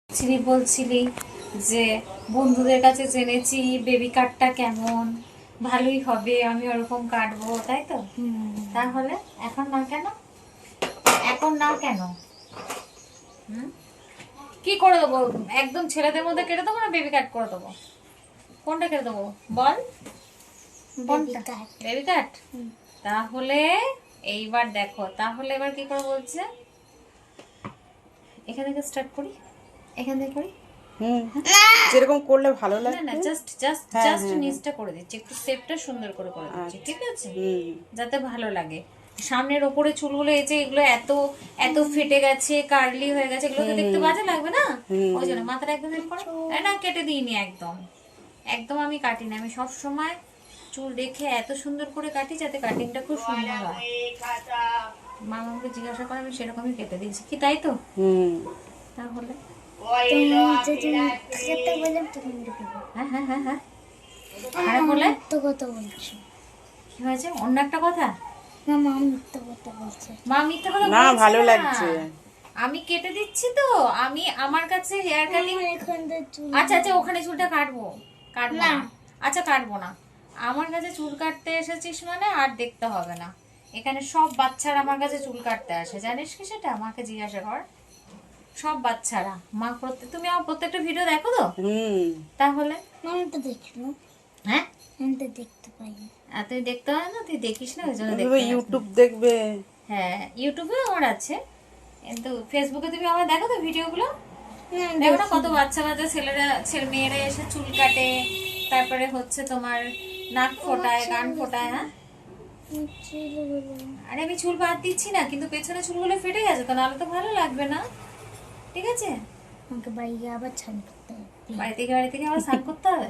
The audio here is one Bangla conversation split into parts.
বলছিলি যে বন্ধুদের কাছে জেনেছি বেবি কাটটা কেমন, ভালোই হবে, আমি ওরকম কাটবো, তাই তো? তাহলে এখন না কেন? এখন না কেন? কি করে দেবো? একদম ছেলেদের মধ্যে কেটে দেবো না বেবি কাট করে দেবো? কোনটা কেটে দেবো বল? কোনটা? বেবি কাট। তাহলে এইবার দেখো, তাহলে এবার কি করে বলছে, এখান থেকে স্টার্ট করি, এখান থেকে করি। যেরকম করলে ভালো লাগে। না না, জাস্ট নিচটা করে দিচ্ছি, একটু শেপটা সুন্দর করে করে দিচ্ছি, ঠিক আছে? যাতে ভালো লাগে। সামনের ওপরে চুলগুলো এই যে এগুলো এত এত ফেটে গেছে, কার্লি হয়ে গেছে, এগুলো তো দেখতে বাজে লাগবে না? ওই জন্য মাথাটা একদম হেল্প করো। না কেটে দিইনি, একদম একদম আমি কাটি না। আমি সব সময় চুল রেখে এত সুন্দর করে কাটি যাতে কাটিংটা খুব সুন্দর হয়। মা আমাকে জিজ্ঞাসা করে, আমি সেরকমই কেটে দিয়েছি, কি তাই তো? তাহলে কি হয়েছে? অন্য একটা কথা, মা মিথ্যা কথা না, বলছে ভালো না। লাগছে। আমি কেটে দিচ্ছি তো, আমি আমার কাছে হেয়ার কাটিং। আচ্ছা আচ্ছা, ওখানে চুলটা কাটবো, কাটবো না। আচ্ছা কাটবো না, আমার কাছে চুল কাটতে এসেছিস মানে আর দেখতে হবে না। এখানে সব বাচ্চারা আমার কাছে চুল কাটতে আসে, জানিস কি সেটা? আমাকে জিজ্ঞাসা কর। সব বাচ্চারা, মা তুমি আমার প্রত্যেকটা ভিডিও দেখো তো? তাহলে আমি তো দেখি না। হ্যাঁ, আমি তো দেখতে পাই না। তুই দেখতে হয় না, তুই দেখিস না, ওই জন্য তুমি দেখতে ইউটিউব দেখবে। হ্যাঁ, ইউটিউবে আমার আছে, কিন্তু ফেসবুকে তুমি আমার দেখো তো ভিডিওগুলো। না, দেখো না কত বাচ্চা বাচ্চা ছেলেরা মেয়েরা এসে চুল কাটে, তারপরে হচ্ছে তোমার নাক ফোটায়, কান ফোটায়। হ্যাঁ, আরে আমি চুল বাদ দিচ্ছি না, কিন্তু পেছনে চুলগুলো ফেটে গেছে তো, নাহলে তো ভালো লাগবে না, ঠিক আছে? আমাকে বাড়ি গিয়ে আবার স্নান করতে হবে। বাড়ি থেকে আবার স্নান করতে হবে।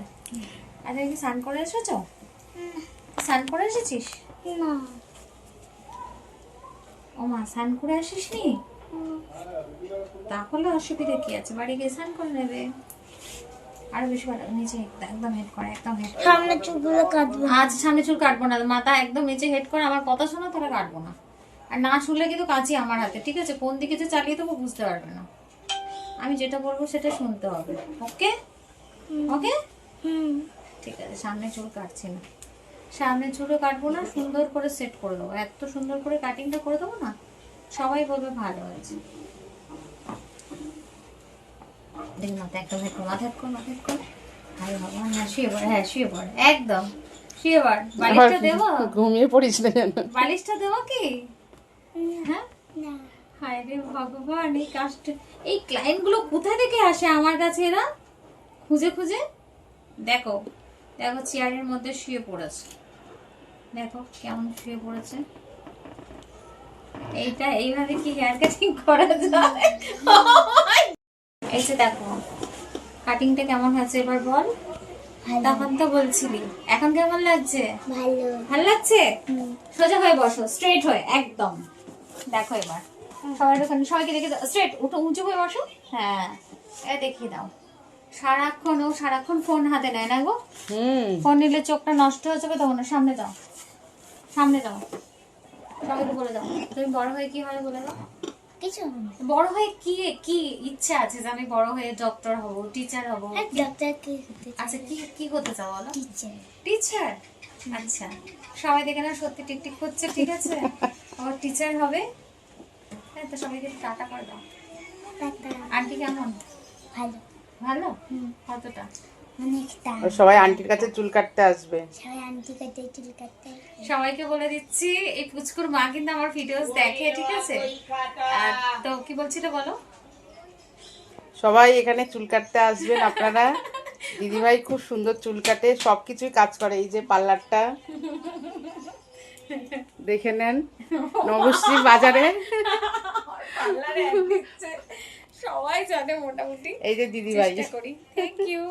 আর তুমি কি স্নান করে এসেছো? স্নান করে এসেছিস? না, ও মা, স্নান করে আসিসনি? তাহলে অসুবিধা কি আছে, বাড়ি গিয়ে স্নান করে নেবে। আরো বেশি ভালো, নিচে একদম হেড করে, একদম হেড করে। সামনে চুলগুলো কাটবো। আজ সামনে চুল কাটবো না, মাথা একদম নিচে হেড করে আমার কথা শোনো, তাহলে কাটবো না। আর না শুনলে কিন্তু কাঁচি আমার হাতে, ঠিক আছে? কোন দিকে যে চালিয়ে দেবো বুঝতে পারবে না। আমি যেটা বলবো সেটা শুনতে হবে, ওকে? ওকে, ঠিক আছে। সামনে চুল কাটছি না, সামনে চুলও কাটবো না, সুন্দর করে সেট করে দেবো, এত সুন্দর করে কাটিংটা করে দেবো না, সবাই বলবে ভালো হয়েছে। দেখি মাথা একদম হেড কর, মাথা হেড কর, মাথা হেড কর। আরে ভগবান, হ্যাঁ শুয়ে পড়, হ্যাঁ শুয়ে পড়, একদম শুয়ে পড়। বালিশটা দেবো? ঘুমিয়ে পড়িস না যেন। বালিশটা দেবো কি? হ্যাঁ, না, হায় রে ভগবান, এই কাস্ট, এই ক্লায়েন্ট গুলো কোথা থেকে আসে আমার কাছে? এরা খুঁজে খুঁজে, দেখো দেখো চেয়ারের মধ্যে শুয়ে পড়েছে, দেখো কেমন শুয়ে পড়েছে। এইটা এইভাবে কি হেয়ার কাটিং করা যায়? এই যে দেখো কাটিংটা কেমন হয়েছে, এবার বল। তখন তো বলছিলি, এখন কেমন লাগছে? ভালো। ভালো লাগছে? সোজা হয়ে বসো, স্ট্রেট হয়ে একদম। দেখো এবার সবাইকে দেখে দাও, স্ট্রেট উঠো, উঁচু হয়ে বসো। হ্যাঁ, এটা দেখিয়ে দাও। সারাক্ষণ ফোন হাতে নেয় না গো। ফোন নিলে চোখটা নষ্ট হয়ে যাবে, তখন সামনে দাও, সামনে দাও, সবাইকে বলে দাও তুমি বড় হয়ে কি হবে বলে দাও। কিছু বড় হয়ে কি কি ইচ্ছা আছে যে আমি বড় হয়ে ডক্টর হব, টিচার হব? ডাক্তার কি হতে চাই? আচ্ছা, কি কি হতে চাও বলো? টিচার। টিচার, আচ্ছা। সবাই দেখে না সত্যি টিকটিক করছে, ঠিক আছে? আবার টিচার হবে। হ্যাঁ, তো সবাইকে টাটা করে দাও। টাটা। আন্টি কেমন? ভালো। ভালো? কতটা? অনেকটা। সবাই আন্টির কাছে চুল কাটতে আসবে। সবাই আন্টি কাটে চুল কাটতে। সবাইকে বলে দিচ্ছি, এই পুচকুর মা কিন্তু আমার ভিডিওস দেখে, ঠিক আছে? আর তো কি বলছিল বলো? সবাই এখানে চুল কাটতে আসবেন আপনারা। দিদিভাই খুব সুন্দর চুল কাটে, সবকিছুই কাজ করে। এই যে পার্লারটা দেখে নেন, নবশ্রী বাজারে। সবাই জানে মোটামুটি। এই যে দিদিভাই। চেষ্টা করি। Thank you.